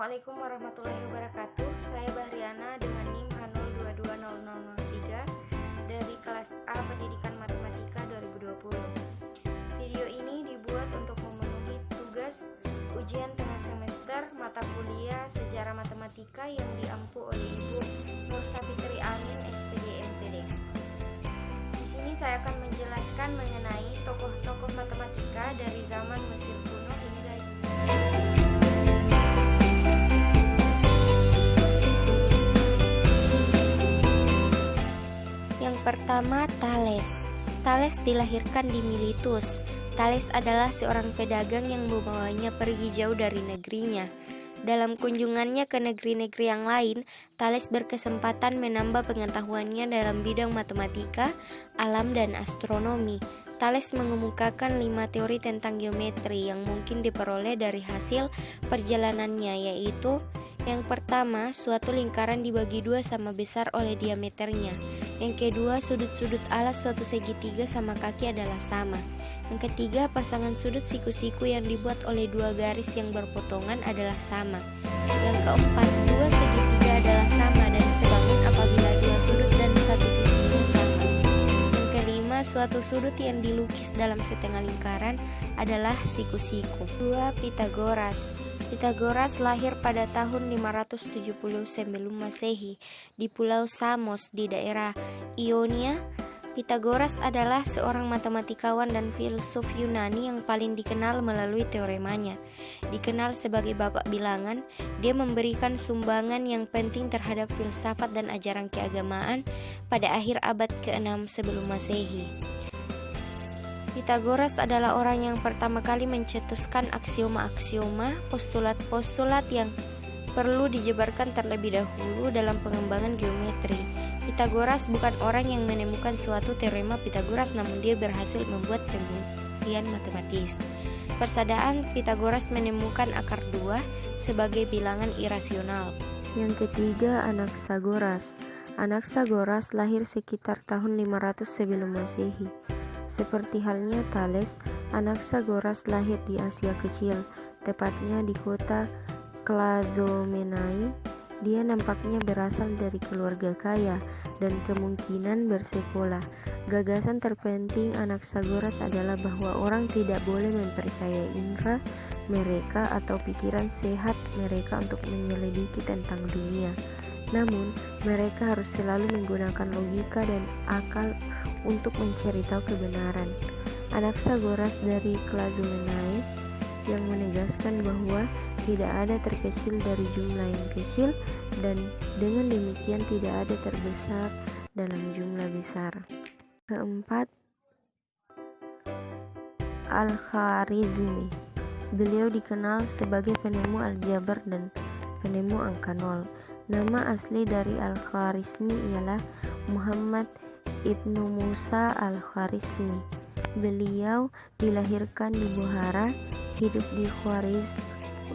Assalamualaikum warahmatullahi wabarakatuh. Saya Bahriana dengan NIM H02200003 dari kelas A Pendidikan Matematika 2020. Video ini dibuat untuk memenuhi tugas ujian tengah semester mata kuliah Sejarah Matematika yang diampu oleh Ibu Nur Safitri Amin, SPD MPD. Di sini saya akan menjelaskan mengenai tokoh-tokoh matematika dari zaman Mesir kuno hingga pertama, Thales. Thales dilahirkan di Miletus. Thales adalah seorang pedagang yang membawanya pergi jauh dari negerinya. Dalam kunjungannya ke negeri-negeri yang lain, Thales berkesempatan menambah pengetahuannya dalam bidang matematika, alam, dan astronomi. Thales mengemukakan 5 teori tentang geometri yang mungkin diperoleh dari hasil perjalanannya, yaitu yang pertama, suatu lingkaran dibagi dua sama besar oleh diameternya. Yang kedua, sudut-sudut alas suatu segitiga sama kaki adalah sama. Yang ketiga, pasangan sudut siku-siku yang dibuat oleh dua garis yang berpotongan adalah sama. Yang keempat, dua segitiga adalah sama dan sebangun apabila dua sudut dan satu sisinya sama. Yang kelima, suatu sudut yang dilukis dalam setengah lingkaran adalah siku-siku. 2. Pythagoras. Pythagoras lahir pada tahun 570 sebelum Masehi di Pulau Samos di daerah Ionia. Pythagoras adalah seorang matematikawan dan filsuf Yunani yang paling dikenal melalui teoremanya. Dikenal sebagai bapak bilangan, dia memberikan sumbangan yang penting terhadap filsafat dan ajaran keagamaan pada akhir abad ke-6 sebelum Masehi. Pythagoras adalah orang yang pertama kali mencetuskan aksioma-aksioma, postulat-postulat yang perlu dijabarkan terlebih dahulu dalam pengembangan geometri. Pythagoras bukan orang yang menemukan suatu teorema Pythagoras, namun dia berhasil membuat pembuktian matematis. Persadaan Pythagoras menemukan akar 2 sebagai bilangan irasional. Yang ketiga, Anaxagoras. Anaxagoras lahir sekitar tahun 500 sebelum Masehi. Seperti halnya Thales, Anaxagoras lahir di Asia Kecil, tepatnya di kota Klazomenai. Dia nampaknya berasal dari keluarga kaya dan kemungkinan bersekolah. Gagasan terpenting Anaxagoras adalah bahwa orang tidak boleh mempercayai indera mereka atau pikiran sehat mereka untuk menyelidiki tentang dunia. Namun, mereka harus selalu menggunakan logika dan akal untuk mencari tahu kebenaran. Anaxagoras dari Klazomenai yang menegaskan bahwa tidak ada terkecil dari jumlah yang kecil dan dengan demikian tidak ada terbesar dalam jumlah besar. Keempat, Al-Khwarizmi. Beliau dikenal sebagai penemu aljabar dan penemu angka nol. Nama asli dari Al-Khwarizmi ialah Muhammad Ibnu Musa Al-Khwarizmi. Beliau dilahirkan di Bukhara, hidup di Khwarizm,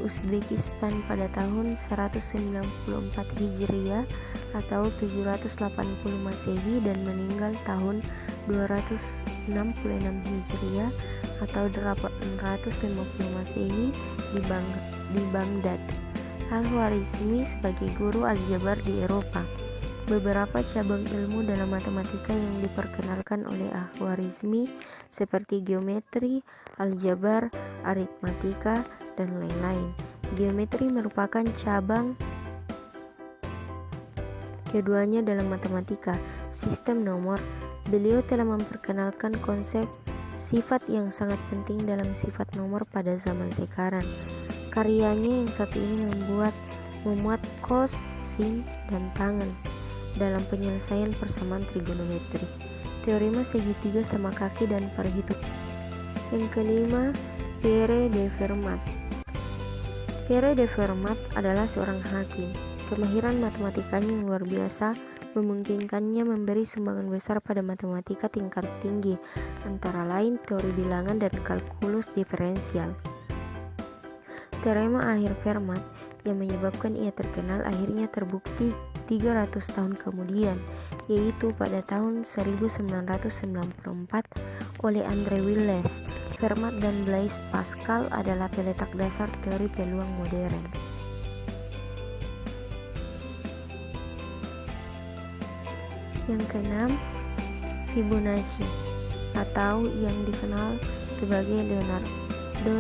Uzbekistan pada tahun 194 Hijriah atau 780 Masehi dan meninggal tahun 266 Hijriah atau 850 Masehi di Baghdad. Al-Khwarizmi sebagai guru aljabar di Eropa. Beberapa cabang ilmu dalam matematika yang diperkenalkan oleh Al-Khwarizmi seperti geometri, aljabar, aritmatika, dan lain-lain. Geometri merupakan cabang keduanya dalam matematika, sistem nomor. Beliau telah memperkenalkan konsep sifat yang sangat penting dalam sifat nomor pada zaman sekarang. Karyanya yang satu ini memuat cos, sin, dan tangen dalam penyelesaian persamaan trigonometri, teorema segitiga sama kaki, dan perhitungan. Yang kelima, Pierre de Fermat. Pierre de Fermat adalah seorang hakim. Kemahiran matematikanya yang luar biasa memungkinkannya memberi sumbangan besar pada matematika tingkat tinggi, antara lain teori bilangan dan kalkulus diferensial. Teorema akhir Fermat yang menyebabkan ia terkenal akhirnya terbukti 300 tahun kemudian, yaitu pada tahun 1994 oleh Andre Wiles. Fermat dan Blaise Pascal adalah peletak dasar teori peluang modern. Yang keenam, Fibonacci atau yang dikenal sebagai Leonardo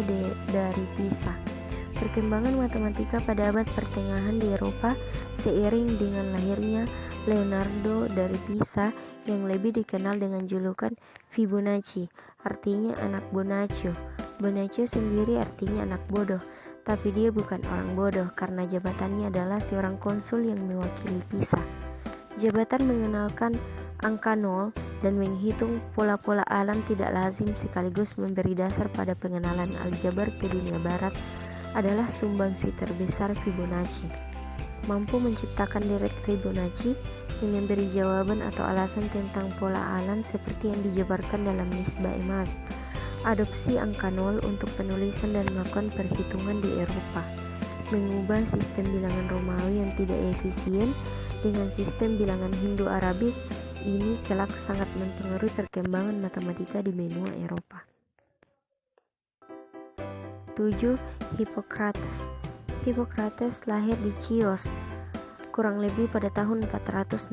dari Pisa. Perkembangan matematika pada abad pertengahan di Eropa seiring dengan lahirnya Leonardo dari Pisa yang lebih dikenal dengan julukan Fibonacci, artinya anak Bonaccio. Bonaccio sendiri artinya anak bodoh, tapi dia bukan orang bodoh karena jabatannya adalah seorang konsul yang mewakili Pisa. Jabatan mengenalkan angka 0 dan menghitung pola-pola alam tidak lazim sekaligus memberi dasar pada pengenalan aljabar ke dunia barat adalah sumbangsi terbesar Fibonacci. Mampu menciptakan deret Fibonacci yang memberi jawaban atau alasan tentang pola alam seperti yang dijabarkan dalam nisbah emas. Adopsi angka 0 untuk penulisan dan melakukan perhitungan di Eropa. Mengubah sistem bilangan Romawi yang tidak efisien dengan sistem bilangan Hindu-Arabik ini kelak sangat mempengaruhi perkembangan matematika di benua Eropa. 7. Hippocrates. Hippocrates lahir di Chios kurang lebih pada tahun 460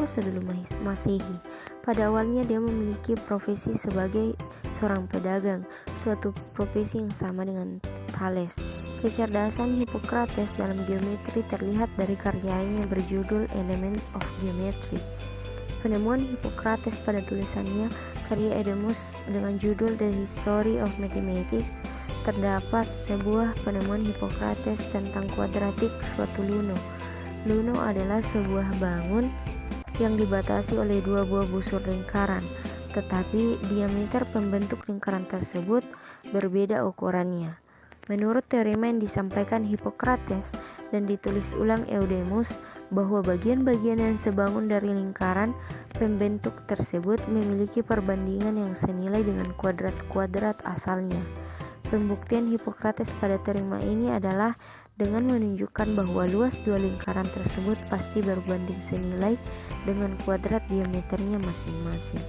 sebelum Masehi. Pada awalnya dia memiliki profesi sebagai seorang pedagang, suatu profesi yang sama dengan Thales. Kecerdasan Hippocrates dalam geometri terlihat dari karyanya yang berjudul Elements of Geometry. Penemuan Hippocrates pada tulisannya karya Edemus dengan judul The History of Mathematics terdapat sebuah penemuan Hippocrates tentang kuadratik suatu luno. Luno adalah sebuah bangun yang dibatasi oleh dua buah busur lingkaran, tetapi diameter pembentuk lingkaran tersebut berbeda ukurannya. Menurut teorema yang disampaikan Hippocrates dan ditulis ulang Eudemus, bahwa bagian-bagian yang sebangun dari lingkaran pembentuk tersebut memiliki perbandingan yang senilai dengan kuadrat-kuadrat asalnya. Pembuktian Hippocrates pada teorema ini adalah dengan menunjukkan bahwa luas dua lingkaran tersebut pasti berbanding senilai dengan kuadrat diameternya masing-masing.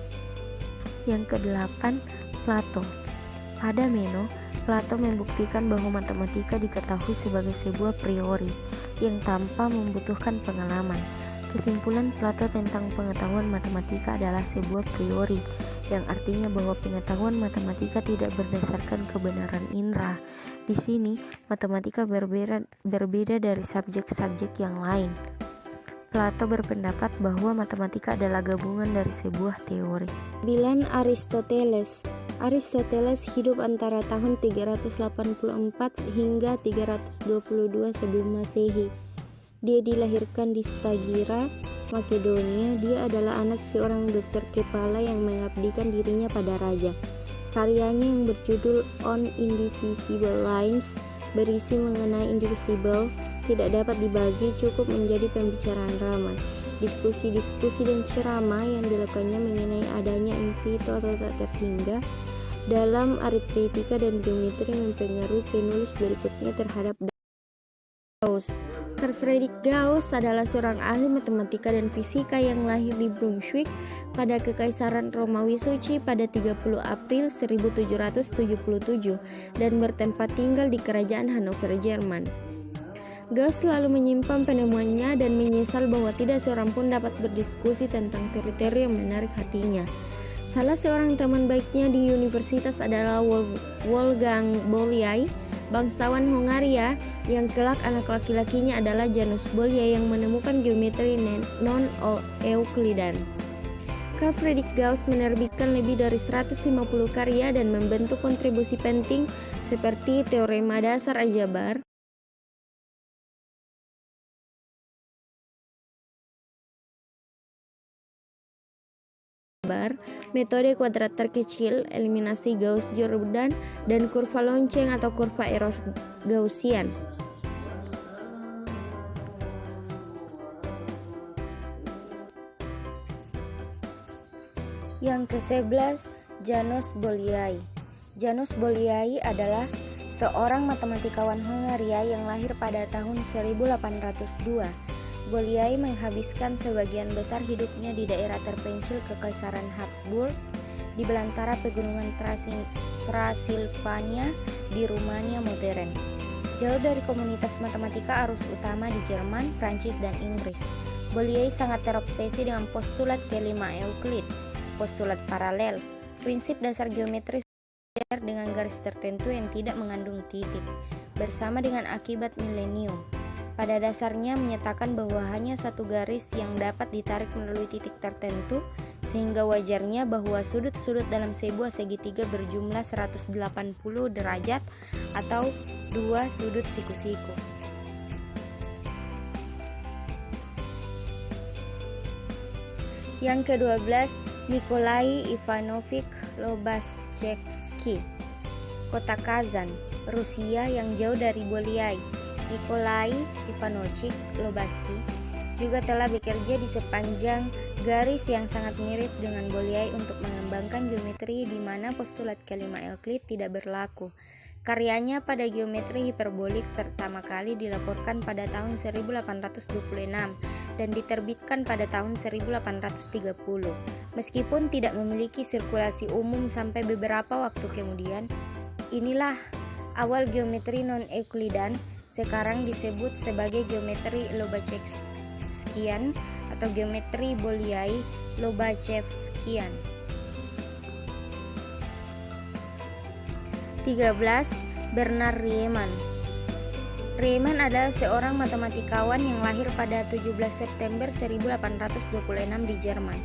Yang kedelapan, Plato. Pada Meno, Plato membuktikan bahwa matematika diketahui sebagai sebuah priori yang tanpa membutuhkan pengalaman. Kesimpulan Plato tentang pengetahuan matematika adalah sebuah priori, yang artinya bahwa pengetahuan matematika tidak berdasarkan kebenaran indera. Di sini, matematika berbeda dari subjek-subjek yang lain. Plato berpendapat bahwa matematika adalah gabungan dari sebuah teori. 9. Aristoteles. Aristoteles hidup antara tahun 384 hingga 322 sebelum Masehi. Dia dilahirkan di Stagira, Makedonia. Dia adalah anak seorang dokter kepala yang mengabdikan dirinya pada raja. Karyanya yang berjudul On Indivisible Lines berisi mengenai indivisible, tidak dapat dibagi, cukup menjadi pembicaraan ramai. Diskusi-diskusi dan ceramah yang dilakukannya mengenai adanya infinito atau tak terhingga dalam aritmetika dan geometri mempengaruhi penulis berikutnya terhadap Gauss. Carl Friedrich Gauss adalah seorang ahli matematika dan fisika yang lahir di Brunswick pada Kekaisaran Romawi Suci pada 30 April 1777 dan bertempat tinggal di Kerajaan Hanover, Jerman. Gauss selalu menyimpan penemuannya dan menyesal bahwa tidak seorang pun dapat berdiskusi tentang teori-teori yang menarik hatinya. Salah seorang teman baiknya di universitas adalah Wolfgang Bolyai, bangsawan Hongaria, yang kelak anak laki-lakinya adalah Janus Bolyai yang menemukan geometri non-Euklidan. Carl Friedrich Gauss menerbitkan lebih dari 150 karya dan membentuk kontribusi penting seperti teorema dasar aljabar, metode kuadrat terkecil, eliminasi Gauss-Jordan, dan kurva lonceng atau kurva error Gaussian. Yang ke-11, Janus Bolyai. Janus Bolyai adalah seorang matematikawan Hongaria yang lahir pada tahun 1802. Bolyai menghabiskan sebagian besar hidupnya di daerah terpencil Kekaisaran Habsburg di belantara pegunungan Transilvania di Rumania modern. Jauh dari komunitas matematika arus utama di Jerman, Prancis, dan Inggris. Bolyai sangat terobsesi dengan postulat kelima Euclid, postulat paralel, prinsip dasar geometri dengan garis tertentu yang tidak mengandung titik, bersama dengan akibat milenium. Pada dasarnya menyatakan bahwa hanya satu garis yang dapat ditarik melalui titik tertentu, sehingga wajarnya bahwa sudut-sudut dalam sebuah segitiga berjumlah 180 derajat atau dua sudut siku-siku. Yang ke-12, Nikolai Ivanovich Lobachevsky, kota Kazan, Rusia yang jauh dari Bolyai. Nikolai Ivanovich Lobachevsky juga telah bekerja di sepanjang garis yang sangat mirip dengan Bolyai untuk mengembangkan geometri di mana postulat kelima Euclid tidak berlaku. Karyanya pada geometri hiperbolik pertama kali dilaporkan pada tahun 1826 dan diterbitkan pada tahun 1830. Meskipun tidak memiliki sirkulasi umum sampai beberapa waktu kemudian, inilah awal geometri non-Euklidan, sekarang disebut sebagai geometri Lobachevskian atau geometri Bolyai-Lobachevskian. 13. Bernard Riemann. Riemann adalah seorang matematikawan yang lahir pada 17 September 1826 di Jerman.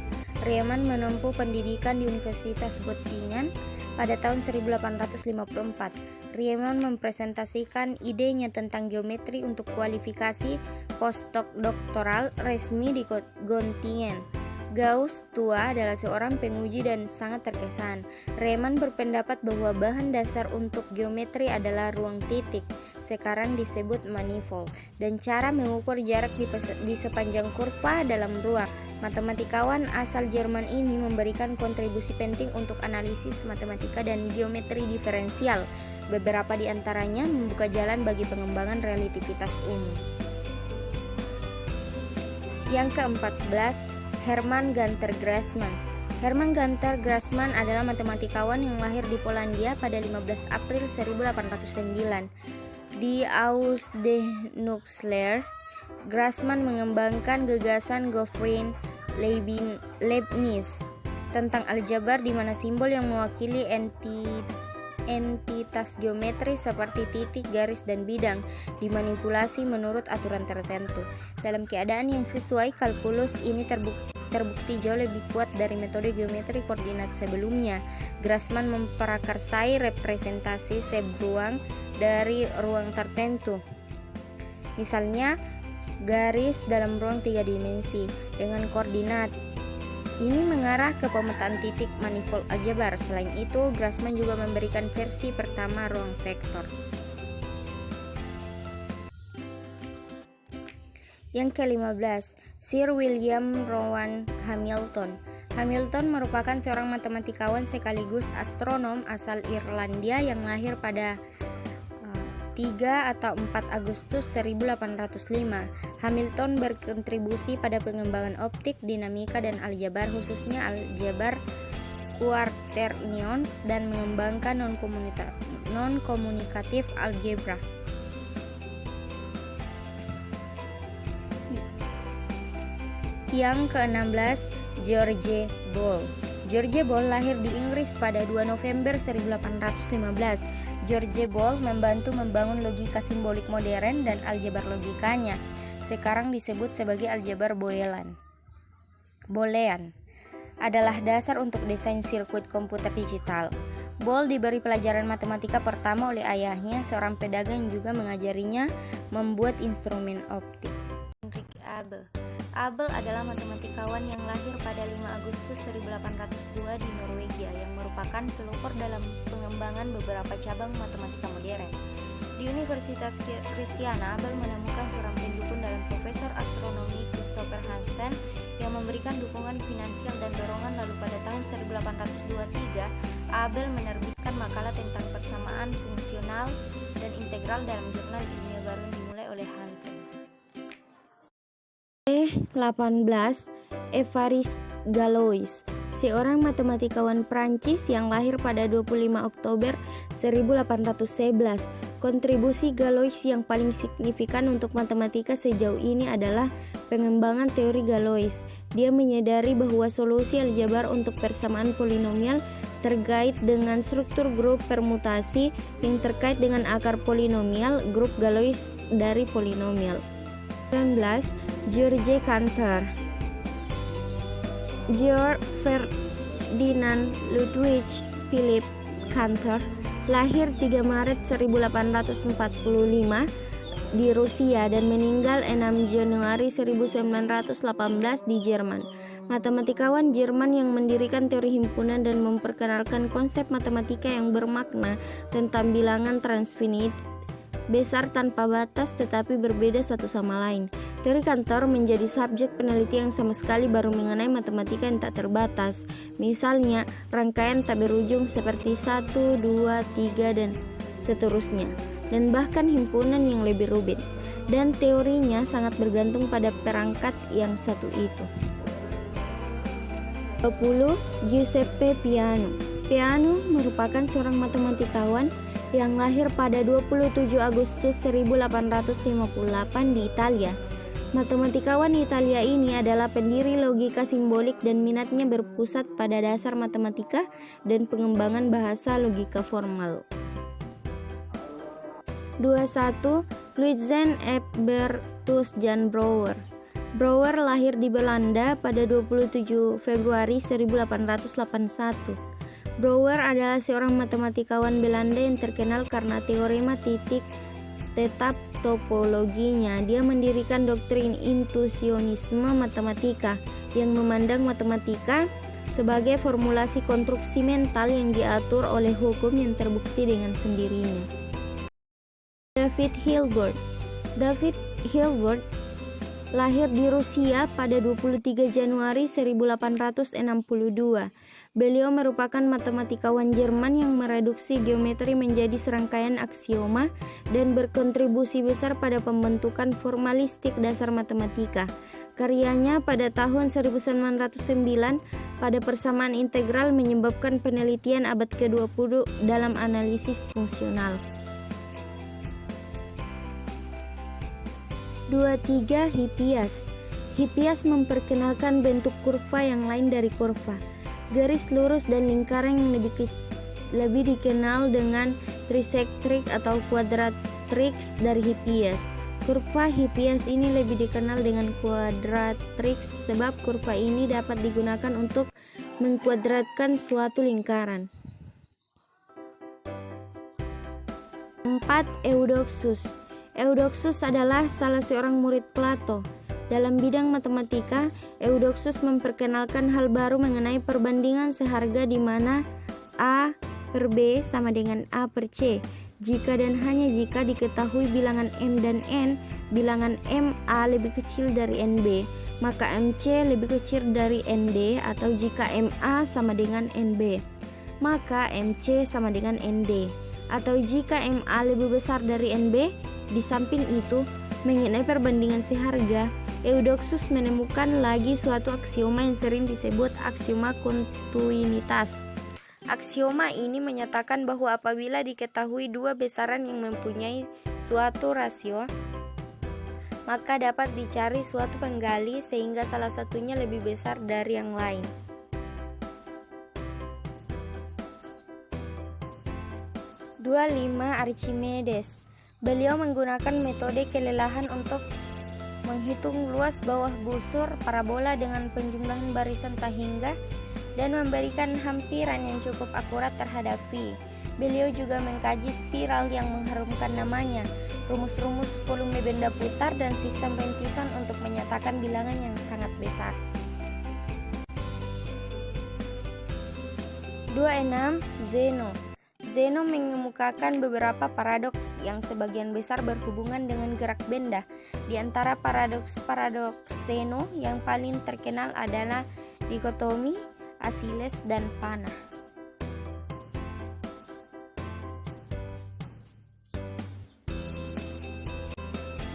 Riemann menempuh pendidikan di Universitas Göttingen pada tahun 1854. Riemann mempresentasikan idenya tentang geometri untuk kualifikasi postdoktoral resmi di Göttingen. Gauss tua adalah seorang penguji dan sangat terkesan. Riemann berpendapat bahwa bahan dasar untuk geometri adalah ruang titik, sekarang disebut manifold, dan cara mengukur jarak di sepanjang kurva dalam ruang. Matematikawan asal Jerman ini memberikan kontribusi penting untuk analisis matematika dan geometri diferensial. Beberapa di antaranya membuka jalan bagi pengembangan relativitas umum. Yang ke-14, Hermann Günther Grassmann. Hermann Günther Grassmann adalah matematikawan yang lahir di Polandia pada 15 April 1809. Di Ausdeutsche Grassmann mengembangkan gagasan Gottfried Leibniz tentang aljabar di mana simbol yang mewakili entitas geometri seperti titik, garis, dan bidang dimanipulasi menurut aturan tertentu. Dalam keadaan yang sesuai, kalkulus ini terbukti jauh lebih kuat dari metode geometri koordinat sebelumnya. Grassmann memprakarsai representasi subruang dari ruang tertentu. Misalnya, garis dalam ruang 3 dimensi dengan koordinat. Ini mengarah ke pemetaan titik manifold aljabar. Selain itu, Grassmann juga memberikan versi pertama ruang vektor. Yang ke-15, Sir William Rowan Hamilton. Hamilton merupakan seorang matematikawan sekaligus astronom asal Irlandia yang lahir pada 3 atau 4 Agustus 1805. Hamilton berkontribusi pada pengembangan optik, dinamika, dan aljabar, khususnya aljabar quaternions, dan mengembangkan non-komunikatif algebra. Yang ke-16, George Boole. George Boole lahir di Inggris pada 2 November 1815. George Boole membantu membangun logika simbolik modern dan aljabar logikanya. Sekarang disebut sebagai aljabar Boolean. Adalah dasar untuk desain sirkuit komputer digital. Boole diberi pelajaran matematika pertama oleh ayahnya, seorang pedagang yang juga mengajarinya membuat instrumen optik. Henrik Abel. Abel adalah matematikawan yang lahir pada 5 Agustus 1802 di Norwegia yang merupakan pelopor dalam pengembangan beberapa cabang matematika modern. Di Universitas Kristiana, Abel menemukan seorang pendukung dalam Profesor Astronomi Christopher Hansen yang memberikan dukungan finansial dan dorongan. Lalu pada tahun 1823, Abel menerbitkan makalah tentang persamaan fungsional dan integral dalam jurnal ilmiah baru yang dimulai oleh Hansen. 18. Évariste Galois, seorang matematikawan Prancis yang lahir pada 25 Oktober 1811. Kontribusi Galois yang paling signifikan untuk matematika sejauh ini adalah pengembangan teori Galois. Dia menyadari bahwa solusi aljabar untuk persamaan polinomial terkait dengan struktur grup permutasi yang terkait dengan akar polinomial grup Galois dari polinomial. 19. George Cantor. Georg Ferdinand Ludwig Philipp Cantor lahir 3 Maret 1845 di Rusia dan meninggal 6 Januari 1918 di Jerman. Matematikawan Jerman yang mendirikan teori himpunan dan memperkenalkan konsep matematika yang bermakna tentang bilangan transfinite besar tanpa batas tetapi berbeda satu sama lain. Teori Cantor menjadi subjek penelitian yang sama sekali baru mengenai matematika yang tak terbatas. Misalnya, rangkaian tak berujung seperti 1, 2, 3, dan seterusnya. Dan bahkan himpunan yang lebih rumit. Dan teorinya sangat bergantung pada perangkat yang satu itu. 20. Giuseppe Peano. Peano merupakan seorang matematikawan yang lahir pada 27 Agustus 1858 di Italia. Matematikawan Italia ini adalah pendiri logika simbolik dan minatnya berpusat pada dasar matematika dan pengembangan bahasa logika formal. 21. Luizen Ebertus Jan Brouwer. Brouwer lahir di Belanda pada 27 Februari 1881. Brouwer adalah seorang matematikawan Belanda yang terkenal karena teorema titik tetap topologinya. Dia mendirikan doktrin intuisionisme matematika yang memandang matematika sebagai formulasi konstruksi mental yang diatur oleh hukum yang terbukti dengan sendirinya. David Hilbert. David Hilbert lahir di Rusia pada 23 Januari 1862. Beliau merupakan matematikawan Jerman yang mereduksi geometri menjadi serangkaian aksioma dan berkontribusi besar pada pembentukan formalistik dasar matematika. Karyanya pada tahun 1909 pada persamaan integral menyebabkan penelitian abad ke-20 dalam analisis fungsional. 23. Hippias. Hippias memperkenalkan bentuk kurva yang lain dari kurva. Garis lurus dan lingkaran yang lebih dikenal dengan trisectric atau quadratrix dari Hippias. Kurva Hippias ini lebih dikenal dengan quadratrix sebab kurva ini dapat digunakan untuk mengkuadratkan suatu lingkaran. 4. Eudoxus. Eudoxus adalah salah seorang murid Plato. Dalam bidang matematika, Eudoxus memperkenalkan hal baru mengenai perbandingan seharga di mana A per B sama dengan A per C. Jika dan hanya jika diketahui bilangan M dan N, bilangan MA lebih kecil dari NB, maka MC lebih kecil dari ND, atau jika MA sama dengan NB, maka MC sama dengan ND, atau jika MA lebih besar dari NB. Di samping itu, mengenai perbandingan seharga, Eudoxus menemukan lagi suatu aksioma yang sering disebut aksioma kontinuitas. Aksioma ini menyatakan bahwa apabila diketahui dua besaran yang mempunyai suatu rasio, maka dapat dicari suatu penggali sehingga salah satunya lebih besar dari yang lain. Archimedes. Beliau menggunakan metode kelelahan untuk menghitung luas bawah busur parabola dengan penjumlahan barisan tak hingga dan memberikan hampiran yang cukup akurat terhadap phi. Beliau juga mengkaji spiral yang mengharumkan namanya, rumus-rumus volume benda putar, dan sistem rintisan untuk menyatakan bilangan yang sangat besar. 26. Zeno. Zeno mengemukakan beberapa paradoks yang sebagian besar berhubungan dengan gerak benda. Di antara paradoks Zeno yang paling terkenal adalah dikotomi, Asiles, dan panah.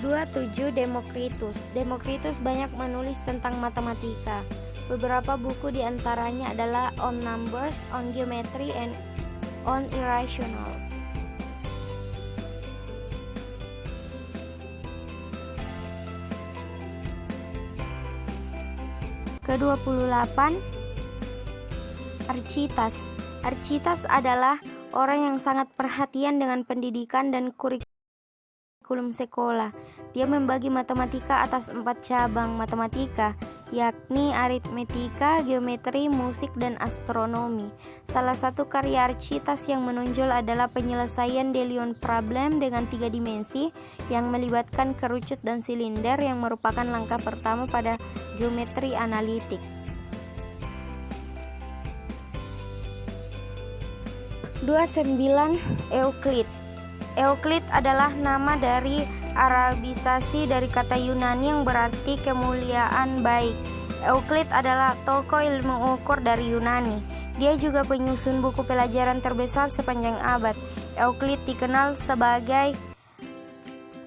27. Demokritus. Demokritus banyak menulis tentang matematika. Beberapa buku di antaranya adalah On Numbers, On Geometry, and On Irrational. Ke-28, Architas. Architas adalah orang yang sangat perhatian dengan pendidikan dan kurikulum sekolah. Dia membagi matematika atas 4 cabang matematika, yakni aritmetika, geometri, musik, dan astronomi. Salah satu karya Architas yang menonjol adalah penyelesaian Delion problem dengan 3 dimensi yang melibatkan kerucut dan silinder, yang merupakan langkah pertama pada geometri analitik. 29. Euclid. Euclid adalah nama dari Arabisasi dari kata Yunani yang berarti kemuliaan baik. Euclid adalah tokoh ilmu ukur dari Yunani. Dia juga penyusun buku pelajaran terbesar sepanjang abad. Euclid dikenal sebagai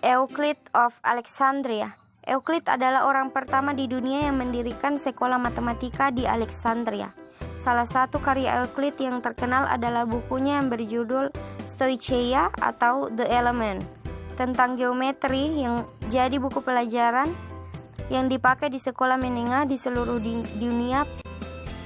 Euclid of Alexandria. Euclid adalah orang pertama di dunia yang mendirikan sekolah matematika di Alexandria. Salah satu karya Euclid yang terkenal adalah bukunya yang berjudul Stoicheia atau The Element, tentang geometri, yang jadi buku pelajaran yang dipakai di sekolah menengah di seluruh dunia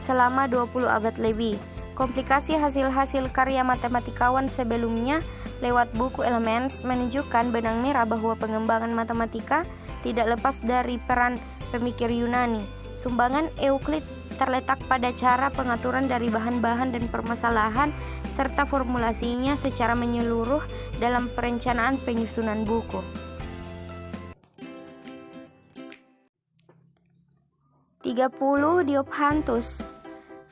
selama 20 abad lebih. Komplikasi hasil-hasil karya matematikawan sebelumnya lewat buku Elements menunjukkan benang merah bahwa pengembangan matematika tidak lepas dari peran pemikir Yunani. Sumbangan Euclid terletak pada cara pengaturan dari bahan-bahan dan permasalahan serta formulasinya secara menyeluruh dalam perencanaan penyusunan buku. 30. Diophantus.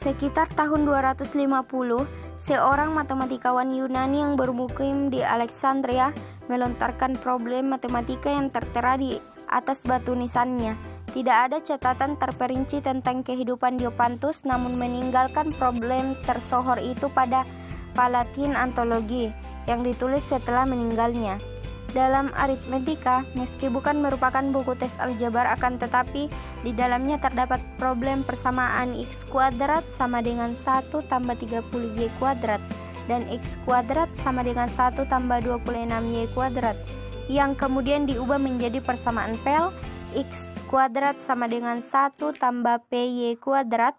Sekitar tahun 250, seorang matematikawan Yunani yang bermukim di Alexandria melontarkan problem matematika yang tertera di atas batu nisannya. Tidak ada catatan terperinci tentang kehidupan Diophantus, namun meninggalkan problem tersohor itu pada Palatine Anthology yang ditulis setelah meninggalnya. Dalam aritmetika, meski bukan merupakan buku tes aljabar, akan tetapi di dalamnya terdapat problem persamaan x kuadrat sama dengan 1 tambah 30y kuadrat dan x kuadrat sama dengan 1 tambah 26y kuadrat, yang kemudian diubah menjadi persamaan Pell x kuadrat sama dengan 1 tambah py kuadrat.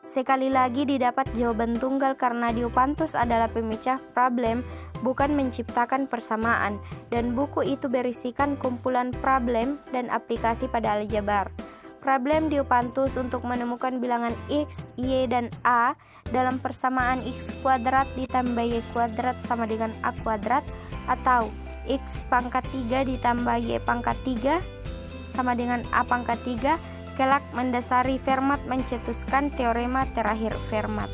Sekali lagi didapat jawaban tunggal karena Diophantus adalah pemecah problem, bukan menciptakan persamaan, dan buku itu berisikan kumpulan problem dan aplikasi pada aljabar. Problem Diophantus untuk menemukan bilangan x, y, dan a dalam persamaan x kuadrat ditambah y kuadrat sama dengan a kuadrat, atau x pangkat 3 ditambah y pangkat 3 sama dengan a pangkat 3, kelak mendasari Fermat mencetuskan teorema terakhir Fermat.